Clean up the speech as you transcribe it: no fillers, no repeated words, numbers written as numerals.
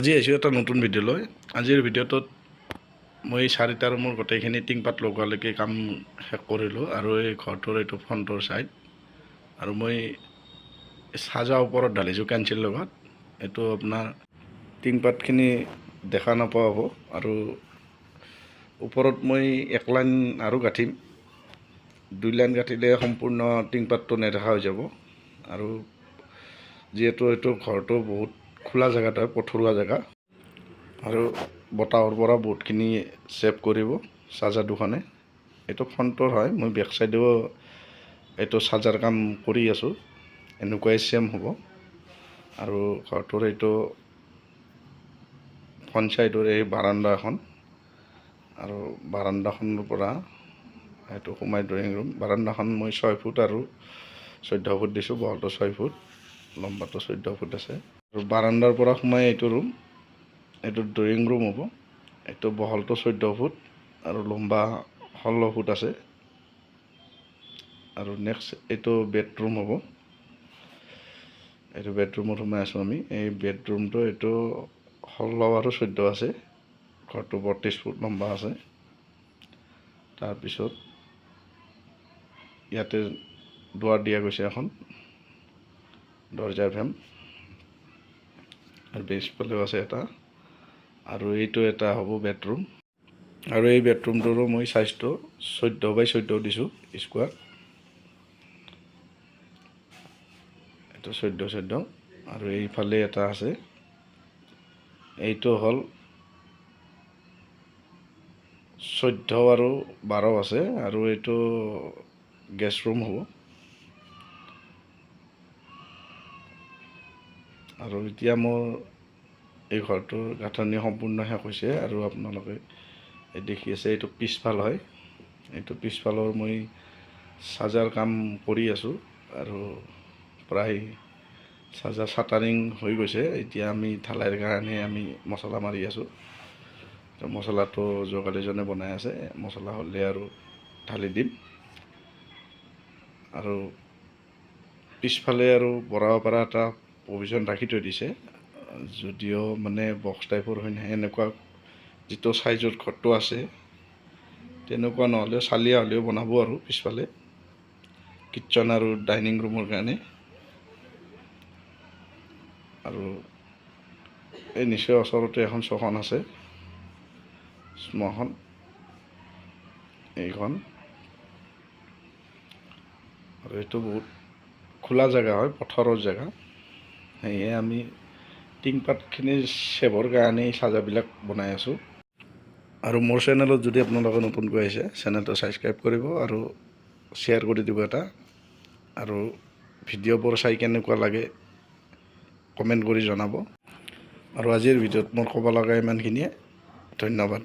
আজি আহিছোঁ এটা নতুন ভিডিঅ' লৈ। আজিৰ ভিডিঅ'টোত মই 4টা ৰুমৰ গোটেইখিনি টিংপাত লগোৱালৈকে কাম শেষ কৰিলোঁ আৰু এই ঘৰটোৰ এইটো ফ্ৰণ্টৰ ছাইড আৰু মই চাজা ওপৰত ঢালিছোঁ কেঞ্চিৰ লগত। এইটো আপোনাৰ টিংপাতখিনি দেখা নোপোৱা হ'ব আৰু ওপৰত মই 1 লাইন আৰু গাঁঠিম। 2 লাইন গাঁঠিলে সম্পূৰ্ণ টিংপাতটো নেদেখা হৈ যাব আৰু যিহেতু এইটো ঘৰটো বহুত খোলা জেগাত হয়, পথৰুৱা জেগা আৰু বতাহৰ পৰা বহুতখিনি ছেভ কৰিব চাৰ্জাৰ দুখনে। এইটো ফ্ৰণ্টৰ হয়, মই বেক চাইডেও এইটো চাৰ্জাৰ কাম কৰি আছোঁ, এনেকুৱাই ছেম হ'ব। আৰু ঘৰটোৰ এইটো ফ্ৰণ্ট চাইডৰ এই বাৰাণ্ডা এখন আৰু বাৰাণ্ডাখনৰ পৰা এইটো সোমাই ড্ৰয়িং ৰুম। বাৰাণ্ডাখন মই 6 ফুট আৰু 14 ফুট দিছোঁ, বহলটো 6 ফুট, লম্বাটো 14 ফুট আছে। আৰু বাৰাণ্ডাৰ পৰা সোমাই এইটো ৰুম, এইটো ড্ৰয়িং ৰুম হ'ব। এইটো বহলটো 14 ফুট আৰু লম্বা 16 ফুট আছে। আৰু নেক্সট এইটো বেডৰুম হ'ব। এইটো বেডৰুমত সোমাই আছোঁ আমি। এই বেডৰুমটো এইটো 16 আৰু 14 আছে। ঘৰটো 32 ফুট লম্বা আছে। তাৰপিছত ইয়াতে দুৱাৰ দিয়া গৈছে এখন, দৰ্জাৰ ফ্ৰেম আৰু পিছফালেও আছে এটা, আৰু এইটো এটা হ'ব বেডৰুম। আৰু এই বেডৰুমটোৰো মই চাইজটো 14 বাই 14 দিছোঁ স্কুৱাৰ। এইটো 14 আৰু এইফালে এটা আছে, এইটো হ'ল 14 আৰু 12 আছে আৰু এইটো গেষ্ট ৰুম হ'ব। আৰু এতিয়া মোৰ এই ঘৰটোৰ গাঁথনি সম্পূৰ্ণ শেষ হৈছে আৰু আপোনালোকে দেখি আছে এইটো পিছফাল হয়। এইটো পিছফালৰ মই চাৰ্জাৰ কাম কৰি আছোঁ আৰু প্ৰায় চাৰ্জাৰ চাটাৰিং হৈ গৈছে। এতিয়া আমি ঢালাইৰ কাৰণে আমি মছলা মাৰি আছোঁ। মছলাটো যোগালীজনে বনাই আছে, মছলা হ'লে আৰু ঢালি দিম। আৰু পিছফালে আৰু বঢ়াব পৰা এটা প্ৰভিজন ৰাখি থৈ দিছে, যদিও মানে বক্স টাইপৰ হয় নহয়, এনেকুৱা যিটো চাইজৰ ঘৰটো আছে তেনেকুৱা নহ'লেও চালিয়া হ'লেও বনাব আৰু পিছফালে কিটচেন আৰু ডাইনিং ৰুমৰ কাৰণে। আৰু এই নিচেই ওচৰতে এখন চকন আছে, শ্মশান এইখন। আৰু এইটো বহুত খোলা জেগা হয়, পথাৰৰ জেগা, সেয়ে আমি টিংপাতখিনি ছেভৰ কাৰণে চাৰ্জাৰবিলাক বনাই আছোঁ। আৰু মোৰ চেনেলত যদি আপোনালোকে নতুনকৈ আহিছে, চেনেলটো ছাবস্ক্ৰাইব কৰিব আৰু শ্বেয়াৰ কৰি দিব এটা। আৰু ভিডিঅ'বোৰ চাই কেনেকুৱা লাগে কমেণ্ট কৰি জনাব। আৰু আজিৰ ভিডিঅ'ত মোৰ ক'ব লগা ইমানখিনিয়ে। ধন্যবাদ।